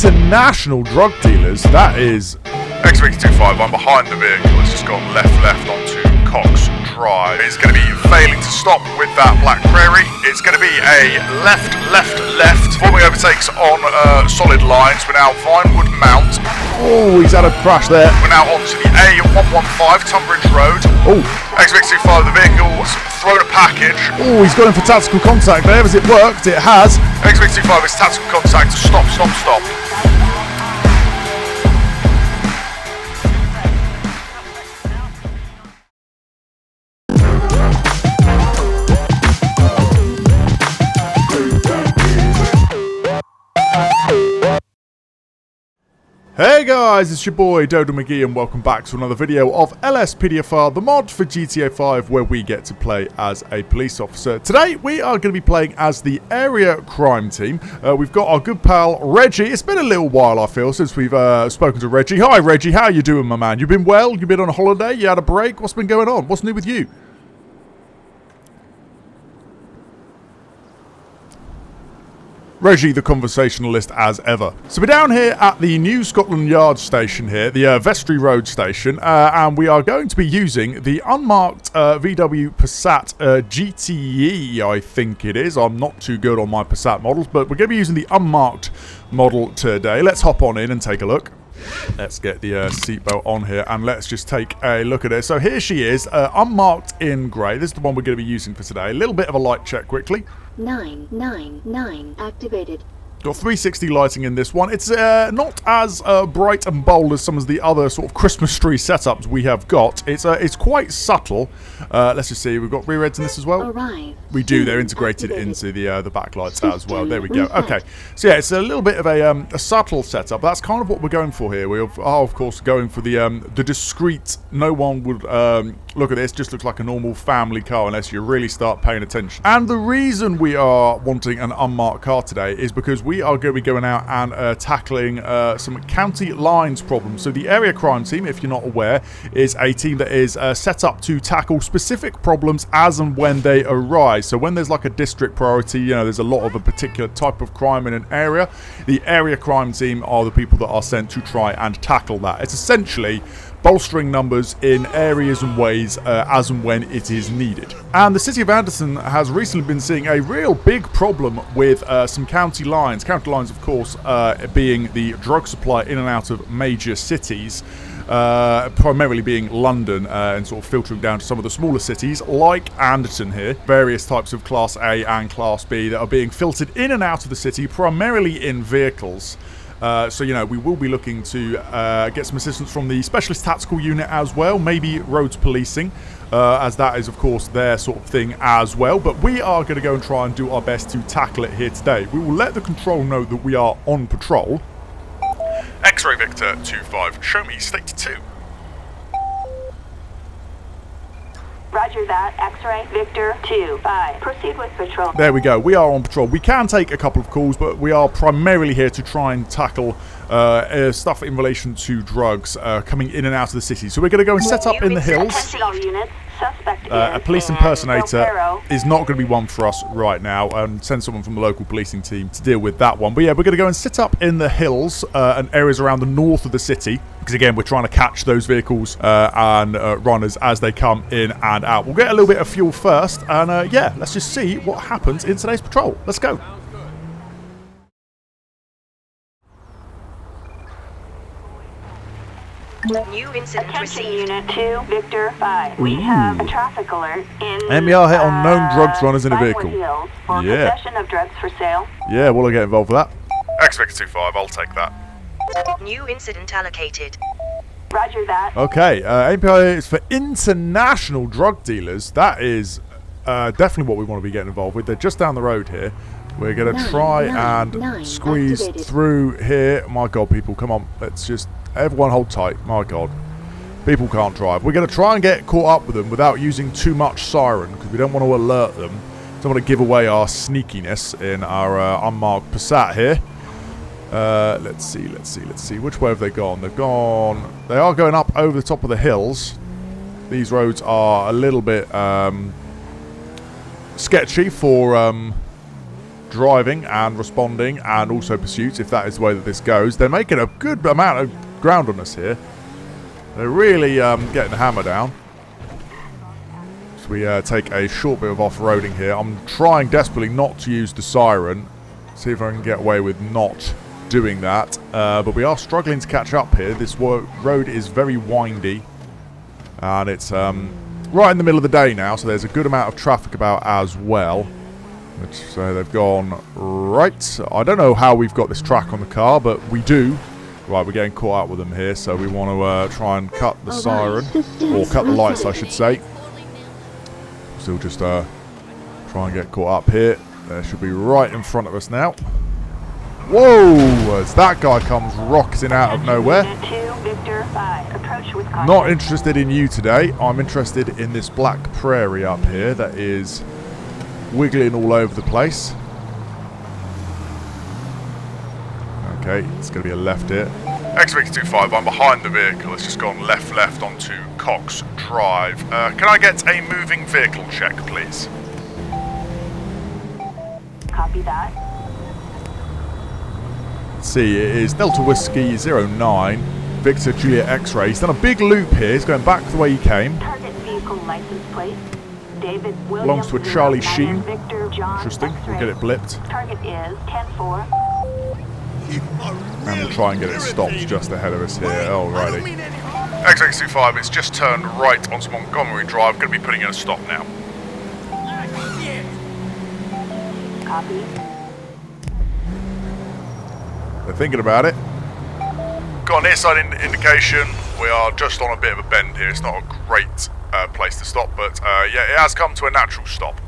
international drug dealers. That is X-Victor 25, I'm behind the vehicle. It's just gone left onto Cox Drive. It's going to be failing to stop with that Black Prairie. It's going to be a left. Forming overtakes on solid lines. We're now Vinewood Mount. Oh, he's had a crash there. We're now onto the A115 Tunbridge Road. Oh, X-Victor 25, the vehicle's thrown a package. oh, he's going for tactical contact there. Has it worked? It has. X-Victor 25 is tactical contact. Stop. Hey guys, it's your boy Dodo Mcgee and welcome back to another video of LSPDFR, the mod for GTA 5 where we get to play as a police officer. Today we are going to be playing as the area crime team. We've got our good pal Reggie. It's been a little while, I feel, since we've spoken to Reggie. Hi Reggie, how you doing, my man? You been well? You been on a holiday? You had a break? What's been going on? What's new with you? Reggie, the conversationalist as ever. So we're down here at the New Scotland Yard station here, the Vestry Road station, and we are going to be using the unmarked VW Passat GTE, I think it is. I'm not too good on my Passat models, but we're going to be using the unmarked model today. Let's hop on in and take a look. Let's get the seatbelt on here and let's just take a look at it. So here she is, unmarked in grey. This is the one we're going to be using for today. A little bit of a light check quickly. 999 activated. Got 360 lighting in this one. It's not as bright and bold as some of the other sort of Christmas tree setups we have got. It's quite subtle. Let's just see. We've got rear heads in this as well. Arrive. We do. They're integrated into the backlights as well. There we go. Okay. So yeah, it's a little bit of a subtle setup. That's kind of what we're going for here. We are of course going for the discreet. No one would look at this. Just looks like a normal family car unless you really start paying attention. And the reason we are wanting an unmarked car today is because we are going to be going out and tackling some county lines problems. So the area crime team, if you're not aware, is a team that is set up to tackle specific problems as and when they arise. So when there's like a district priority, you know, there's a lot of a particular type of crime in an area, the area crime team are the people that are sent to try and tackle that. It's essentially bolstering numbers in areas and ways as and when it is needed. And the city of Anderton has recently been seeing a real big problem with some county lines. County lines, of course, being the drug supply in and out of major cities. Primarily being London and sort of filtering down to some of the smaller cities like Anderton here. Various types of Class A and Class B that are being filtered in and out of the city, primarily in vehicles. So, you know, we will be looking to get some assistance from the Specialist Tactical Unit as well, maybe roads policing, as that is, of course, their sort of thing as well. But we are going to go and try and do our best to tackle it here today. We will let the control know that we are on patrol. X-Ray Victor 25, show me state 2. Roger that. X-Ray Victor 25. Proceed with patrol. There we go. We are on patrol. We can take a couple of calls, but we are primarily here to try and tackle stuff in relation to drugs coming in and out of the city. So we're going to go and set up in the hills. A police impersonator is not going to be one for us right now, and send someone from the local policing team to deal with that one. But yeah, we're going to go and sit up in the hills and areas around the north of the city, because again, we're trying to catch those vehicles and runners as they come in and out. We'll get a little bit of fuel first, and yeah, let's just see what happens in today's patrol. Let's go. New incident received. Unit 2, Victor 5. We have a traffic alert in MBR hit on known drugs runners in a vehicle. For possession of drugs for sale. Yeah, we'll get involved with that. X-Victor 25, I'll take that. New incident allocated. Roger that. Okay, MPI is for international drug dealers. That is definitely what we want to be getting involved with. They're just down the road here. We're going to try and squeeze activated through here. My God, people, come on. Let's just... Everyone hold tight. My God. People can't drive. We're going to try and get caught up with them without using too much siren, because we don't want to alert them. Don't want to give away our sneakiness in our unmarked Passat here. Let's see. Which way have they gone? They are going up over the top of the hills. These roads are a little bit sketchy for driving and responding and also pursuits, if that is the way that this goes. They're making a good amount of ground on us here. They're really getting the hammer down. So we take a short bit of off-roading here. I'm trying desperately not to use the siren. See if I can get away with not doing that. But we are struggling to catch up here. This road is very windy. And it's right in the middle of the day now, so there's a good amount of traffic about as well. So they've gone right. I don't know how we've got this track on the car, but we do. Right, we're getting caught up with them here, so we want to try and cut the siren. Or cut the lights, I should say. Still just try and get caught up here. They should be right in front of us now. Whoa! As that guy comes rocketing out of nowhere. Not interested in you today. I'm interested in this black prairie up here that is wiggling all over the place. Okay, it's going to be a left here. X-Victor 25, I'm behind the vehicle. It's just gone left onto Cox Drive. Can I get a moving vehicle check, please? Copy that. Let's see, it is Delta Whiskey 09, Victor Juliet X-Ray. He's done a big loop here. He's going back the way he came. Target vehicle license plate. David William Belongs to a Charlie Sheen. Victor John Interesting. X-ray. We'll get it blipped. Target is 10-4. And we'll try and get it stopped just ahead of us here. Alrighty. X-Victor 25, it's just turned right onto Montgomery Drive. Going to be putting in a stop now. Copy. They're thinking about it. Got an near side indication. We are just on a bit of a bend here. It's not a great place to stop, but yeah, it has come to a natural stop.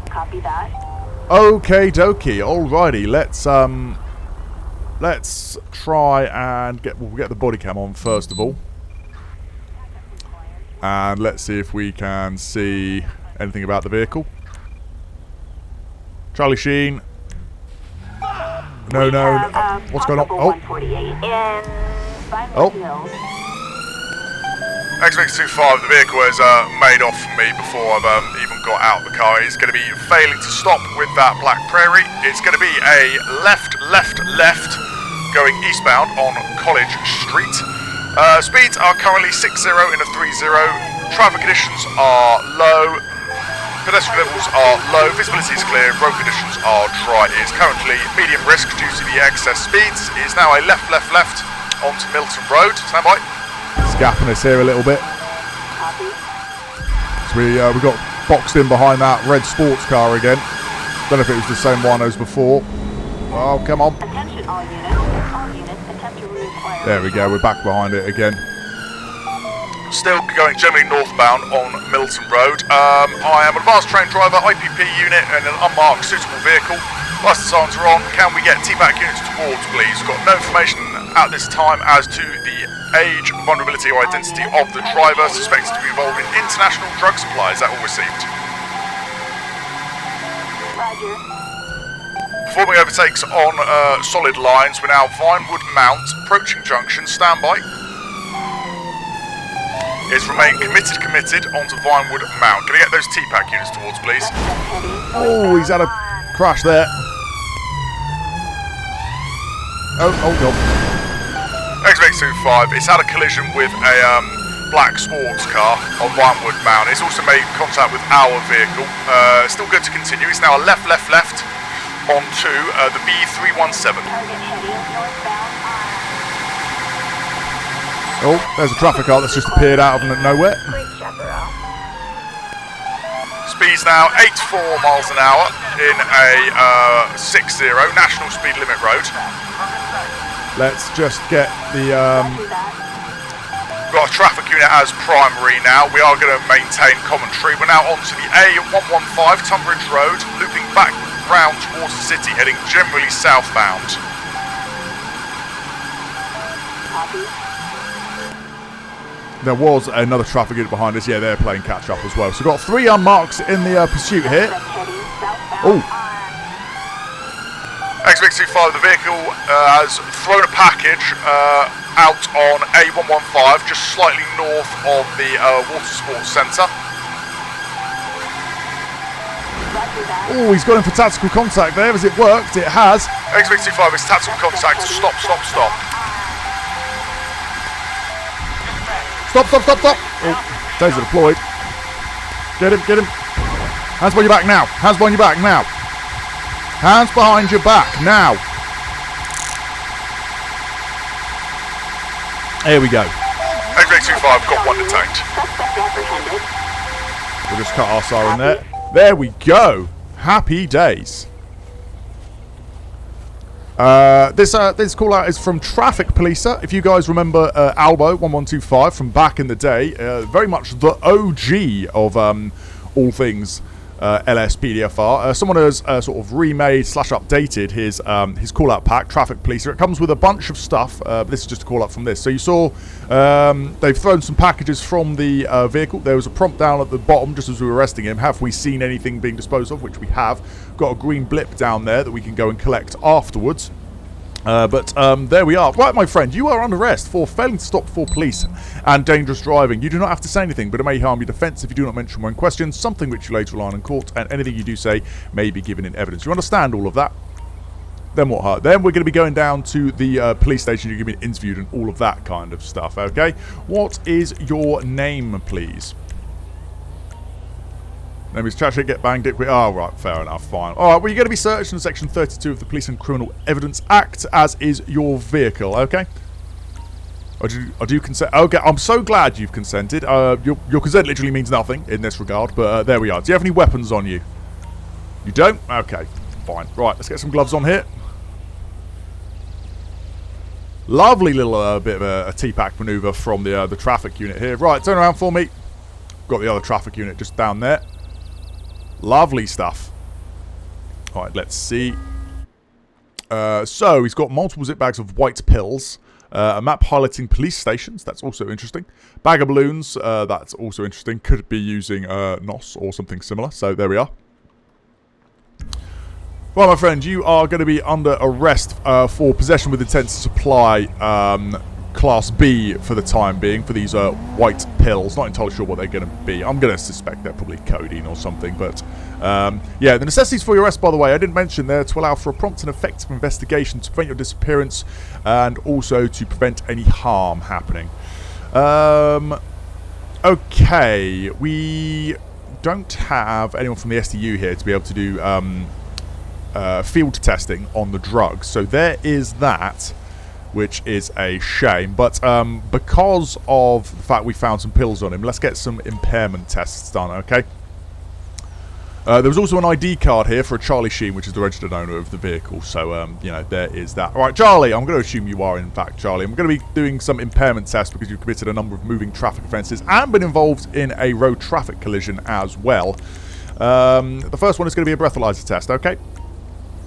Copy that. Okay, dokie. Alrighty. Let's try and we'll get the body cam on first of all, and let's see if we can see anything about the vehicle. Charlie Sheen. No. What's going on? Oh. X-Victor 25, the vehicle has made off from me before I've even got out of the car. It's going to be failing to stop with that black prairie. It's going to be a left, going eastbound on College Street. Speeds are currently 60 in a 30. Traffic conditions are low. Pedestrian levels are low. Visibility is clear. Road conditions are dry. It is currently medium risk due to the excess speeds. It is now a left onto Milton Road. Stand by. It's gapping us here a little bit. So we got boxed in behind that red sports car again. Don't know if it was the same one as before. Oh, come on. Attention all units. All units attempt to reacquire. There we go. We're back behind it again. Still going generally northbound on Milton Road. I am an advanced train driver, IPP unit, and an unmarked suitable vehicle. License signs are on. Can we get TMAC units towards, please? We've got no information at this time as to the age, vulnerability, or identity of the driver. Suspected to be involved in international drug supply. Is that all received? Roger. Performing overtakes on solid lines. We're now Vinewood Mount, approaching junction. Stand by. Is remain committed onto Vinewood Mount. Can I get those TPAC units towards, please? Oh, he's had a crash there. Oh God. X-Victor 25, it's had a collision with a black sports car on Vinewood Mount. It's also made contact with our vehicle. Still good to continue. It's now a left onto the B317. Oh, there's a traffic car that's just appeared out of nowhere. Speeds now 84 miles an hour in a 60 national speed limit road. Let's just get the We've got a traffic unit as primary now. We are going to maintain commentary. We're now onto the A115 Tunbridge Road, looping back round towards the city, heading generally southbound. There was another traffic unit behind us. Yeah, they're playing catch up as well. So we've got 3 unmarks in the pursuit here. Oh. X-Victor 25, the vehicle has thrown a package out on A115, just slightly north of the Water Sports Centre. Oh, he's got him for tactical contact there. Has it worked? It has. X-25 is tactical contact. Stop, stop, stop. Stop, stop, stop, stop. Oh, taser deployed. Get him, get him. Hands behind your back now. Hands behind your back now. Hands behind your back now. There we go. X-25 got one detained. Suspect apprehended. We'll just cut our siren there. There we go. Happy days. This call out is from Traffic Policer. If you guys remember 𝗗𝗶𝗀𝗶𝗺𝗶𝗵 from back in the day, very much the OG of all things LSPDFR. Someone has sort of remade / updated his call out pack, Traffic Policer. It comes with a bunch of stuff. But this is just a call out from this. So you saw they've thrown some packages from the vehicle. There was a prompt down at the bottom just as we were arresting him. Have we seen anything being disposed of? Which we have. Got a green blip down there that we can go and collect afterwards. But there we are. Right, my friend, you are under arrest for failing to stop before police and dangerous driving. You do not have to say anything, but it may harm your defence if you do not mention when questioned, something which you later rely on in court, and anything you do say may be given in evidence. You understand all of that? Then what? Then we're going to be going down to the police station. You're going to be interviewed and all of that kind of stuff, okay? What is your name, please? Name is Chashik, get banged it. Oh, right, fair enough, fine. Alright, well, you're going to be searched under Section 32 of the Police and Criminal Evidence Act, as is your vehicle, okay? I do consent. Okay, I'm so glad you've consented. Your consent literally means nothing in this regard, but there we are. Do you have any weapons on you? You don't? Okay, fine. Right, let's get some gloves on here. Lovely little bit of a T-pack manoeuvre from the traffic unit here. Right, turn around for me. Got the other traffic unit just down there. Lovely stuff. Alright, let's see. So, he's got multiple zip bags of white pills. A map highlighting police stations. That's also interesting. Bag of balloons. That's also interesting. Could be using NOS or something similar. So, there we are. Right, my friend. You are going to be under arrest for possession with intent to supply Class B for the time being for these white pills. Not entirely sure what they're going to be. I'm going to suspect they're probably codeine or something. But yeah, the necessities for your arrest, by the way, I didn't mention there, to allow for a prompt and effective investigation to prevent your disappearance and also to prevent any harm happening. Okay, we don't have anyone from the SDU here to be able to do field testing on the drugs. So there is that, which is a shame. But because of the fact we found some pills on him, let's get some impairment tests done, okay? There was also an ID card here for a Charlie Sheen, which is the registered owner of the vehicle. So, you know, there is that. All right, Charlie, I'm going to assume you are, in fact, Charlie. I'm going to be doing some impairment tests because you've committed a number of moving traffic offences and been involved in a road traffic collision as well. The first one is going to be a breathalyzer test, okay?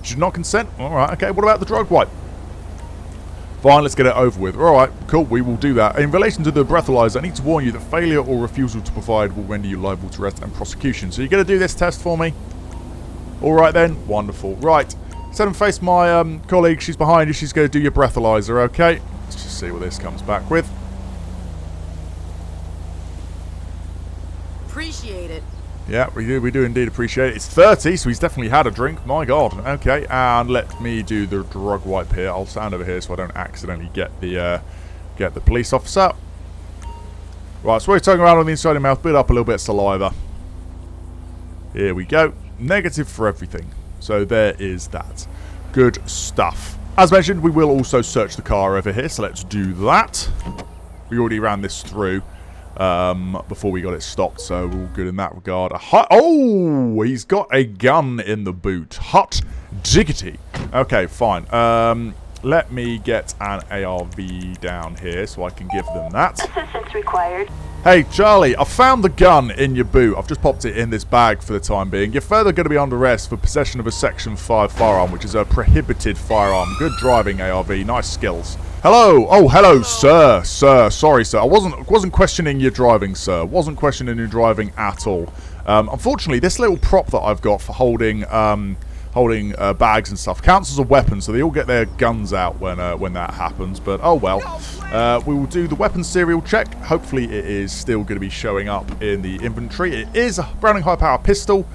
Should not consent? All right, okay. What about the drug wipe? Fine, let's get it over with. Alright, cool, we will do that. In relation to the breathalyzer, I need to warn you that failure or refusal to provide will render you liable to arrest and prosecution. So you're going to do this test for me? Alright then, wonderful. Right, set and face my colleague, she's behind you, she's going to do your breathalyzer, okay? Let's just see what this comes back with. Appreciate it. Yeah, we do indeed appreciate it. It's 30, so he's definitely had a drink. My God. Okay, and let me do the drug wipe here. I'll stand over here so I don't accidentally get the police officer. Right, so we're turning around on the inside of your mouth, build up a little bit of saliva. Here we go. Negative for everything. So there is that. Good stuff. As mentioned, we will also search the car over here, so let's do that. We already ran this through before we got it stopped, so we're all good in that regard. Oh, he's got a gun in the boot. Hot diggity. Okay, fine. Let me get an ARV down here so I can give them that. Assistance required. Hey, Charlie, I found the gun in your boot. I've just popped it in this bag for the time being. You're further going to be under arrest for possession of a Section 5 firearm, which is a prohibited firearm. Good driving, ARV. Nice skills. Hello. Oh, hello, sir. Sir, sorry, sir. I wasn't questioning your driving, sir. Wasn't questioning your driving at all. Unfortunately, this little prop that I've got for holding bags and stuff counts as a weapon, so they all get their guns out when that happens. But oh well. We will do the weapons serial check. Hopefully, it is still going to be showing up in the inventory. It is a Browning high power pistol.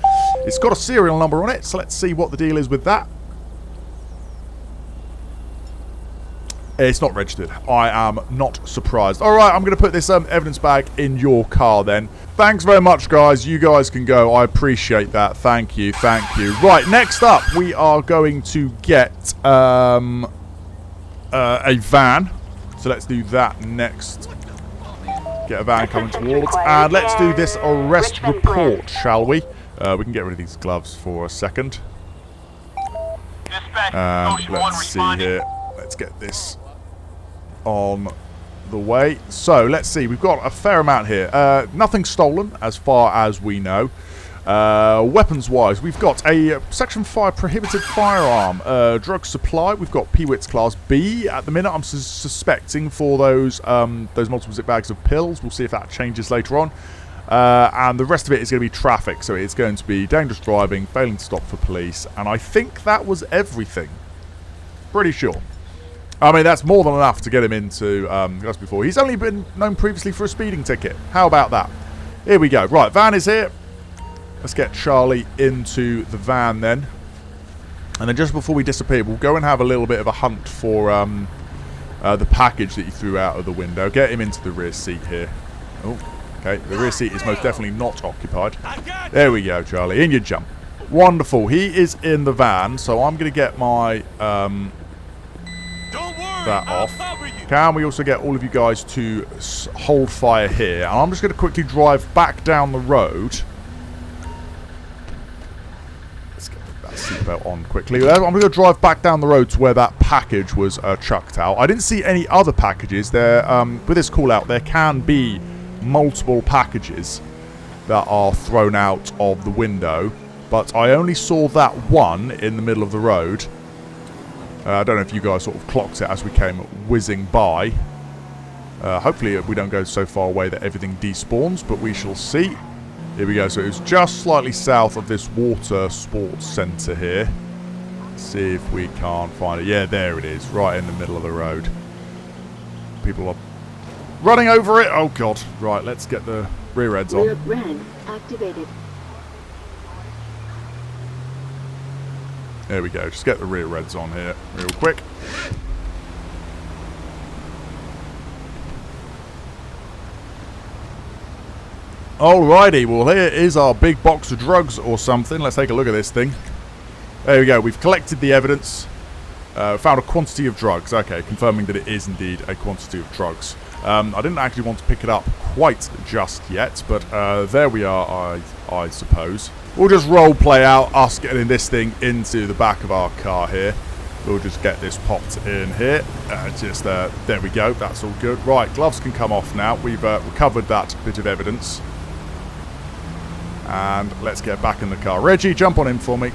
It's got a serial number on it, so let's see what the deal is with that. It's not registered. I am not surprised. All right, I'm going to put this evidence bag in your car then. Thanks very much, guys. You guys can go. I appreciate that. Thank you. Thank you. Right, next up, we are going to get a van. So let's do that next. Get a van coming towards. And let's do this arrest report, shall we? We can get rid of these gloves for a second. And let's see here. Let's get this on the way. So let's see, we've got a fair amount here. Nothing stolen as far as we know. Weapons wise, we've got a section 5 prohibited firearm, drug supply. We've got Peewits class B at the minute. I'm suspecting for those multiple zip bags of pills. We'll see if that changes later on. And the rest of it is going to be traffic, so it's going to be dangerous driving, failing to stop for police, and I think that was everything. Pretty sure. I mean, that's more than enough to get him into just before. He's only been known previously for a speeding ticket. How about that? Here we go. Right, van is here. Let's get Charlie into the van then. And then just before we disappear, we'll go and have a little bit of a hunt for the package that you threw out of the window. Get him into the rear seat here. Oh, okay. The rear seat is most definitely not occupied. There we go, Charlie. In you jump. Wonderful. He is in the van, so I'm going to get my... that off. Can we also get all of you guys to hold fire here? And I'm just going to quickly drive back down the road. Let's get that seatbelt on quickly. I'm going to drive back down the road to where that package was chucked out. I didn't see any other packages there. With this call out, there can be multiple packages that are thrown out of the window, but I only saw that one in the middle of the road. I don't know if you guys sort of clocked it as we came whizzing by. Hopefully we don't go so far away that everything despawns, but we shall see. Here we go. So it was just slightly south of this water sports centre here. Let's see if we can't find it. Yeah, there it is, right in the middle of the road. People are running over it. Oh, God. Right, let's get the rear heads on. Rear red activated. There we go. Just get the rear reds on here real quick. Alrighty, well here is our big box of drugs or something. Let's take a look at this thing. There we go. We've collected the evidence. Found a quantity of drugs. Okay, confirming that it is indeed a quantity of drugs. I didn't actually want to pick it up quite just yet, but there we are, I suppose. We'll just role play out us getting this thing into the back of our car here. We'll just get this popped in here. There we go. That's all good. Right, gloves can come off now. We've recovered that bit of evidence. And let's get back in the car. Reggie, jump on in for me.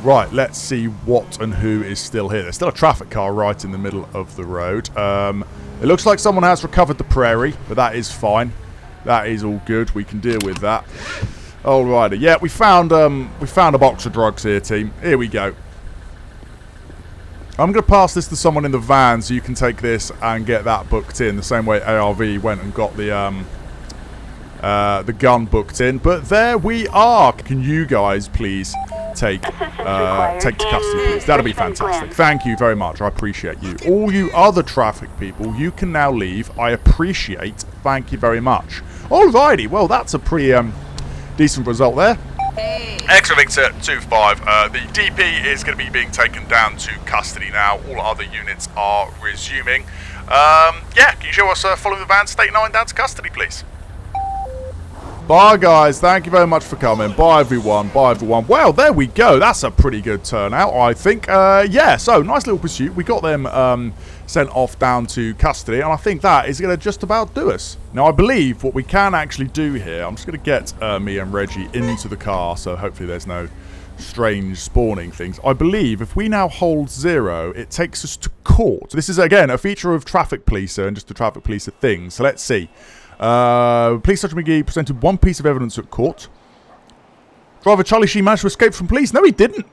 Right, let's see what and who is still here. There's still a traffic car right in the middle of the road. It looks like someone has recovered the prairie, but that is fine. That is all good. We can deal with that. Alrighty, yeah, we found a box of drugs here, team. Here we go. I'm going to pass this to someone in the van so you can take this and get that booked in the same way ARV went and got the gun booked in. But there we are. Can you guys please take to custody, please? That'd be fantastic. Thank you very much. I appreciate you. All you other traffic people, you can now leave. I appreciate. Thank you very much. Alrighty, well that's a pretty decent result there. Extra Victor 2-5. The DP is going to be being taken down to custody now. All other units are resuming. Yeah, can you show us following the van State 9 down to custody, please? Bye, guys. Thank you very much for coming. Bye, everyone. Bye, everyone. Well, there we go. That's a pretty good turnout, I think. Yeah, so nice little pursuit. We got them sent off down to custody, and I think that is going to just about do us. Now, I believe what we can actually do here, I'm just going to get me and Reggie into the car, so hopefully there's no strange spawning things. I believe if we now hold 0, it takes us to court. This is, again, a feature of Traffic Policer and just the Traffic Policer thing. So let's see. Police Sergeant Mcgee presented 1 piece of evidence at court. Driver Charlie Sheen managed to escape from police. No, he didn't.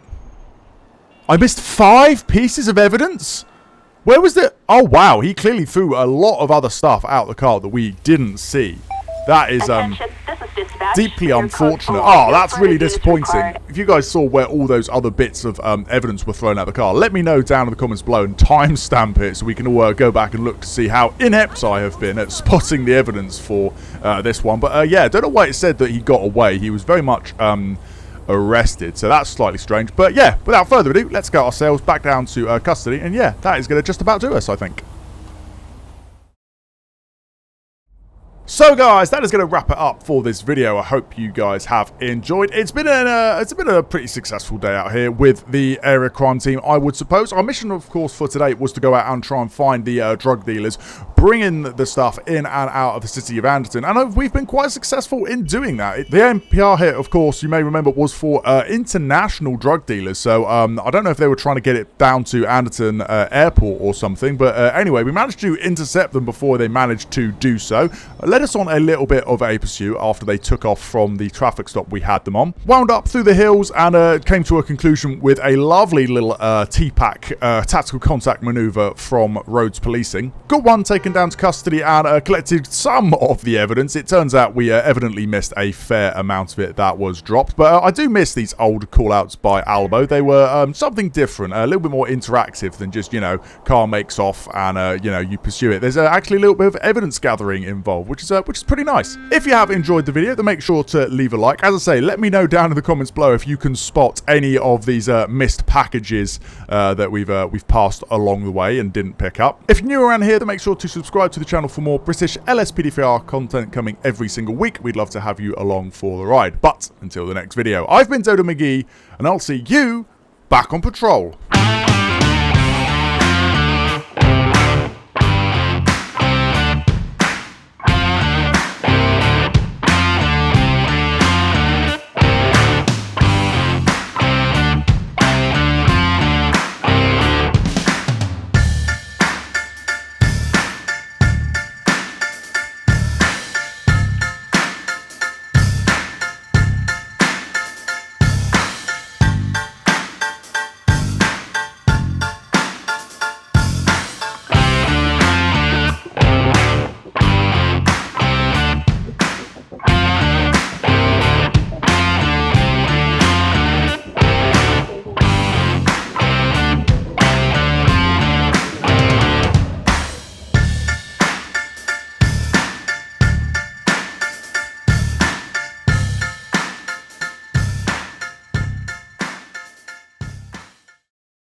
I missed 5 pieces of evidence? Where was the... Oh, wow. He clearly threw a lot of other stuff out the car that we didn't see. That is, Attention, this is Dispatch. Deeply Your unfortunate. code Oh, for that's further really use disappointing. required. If you guys saw where all those other bits of evidence were thrown out the car, let me know down in the comments below and timestamp it so we can all go back and look to see how inept I have been at spotting the evidence for this one. But yeah, I don't know why it said that he got away. He was very much arrested, so that's slightly strange. But yeah, without further ado, let's get ourselves back down to custody, and yeah, that is going to just about do us, I think. So guys, that is going to wrap it up for this video. I hope you guys have enjoyed. It's been a pretty successful day out here with the area crime team, I would suppose. Our mission, of course, for today was to go out and try and find the drug dealers, bring in the stuff in and out of the city of Anderton, and we've been quite successful in doing that. The NPR hit, of course, you may remember, was for international drug dealers, so I don't know if they were trying to get it down to Anderton airport or something, but anyway, we managed to intercept them before they managed to do so. Led us on a little bit of a pursuit after they took off from the traffic stop we had them on. Wound up through the hills and came to a conclusion with a lovely little TPAC, tactical contact maneuver from Roads Policing. Got one taken down to custody and collected some of the evidence. It turns out we evidently missed a fair amount of it that was dropped, but I do miss these old call-outs by Albo. They were something different, a little bit more interactive than just, you know, car makes off and, you know, you pursue it. There's actually a little bit of evidence gathering involved, which is pretty nice. If you have enjoyed the video, then make sure to leave a like. As I say, let me know down in the comments below if you can spot any of these missed packages that we've passed along the way and didn't pick up. If you're new around here, then make sure to subscribe to the channel for more British LSPDFR content coming every single week. We'd love to have you along for the ride. But until the next video, I've been Dodo Mcgee, and I'll see you back on patrol.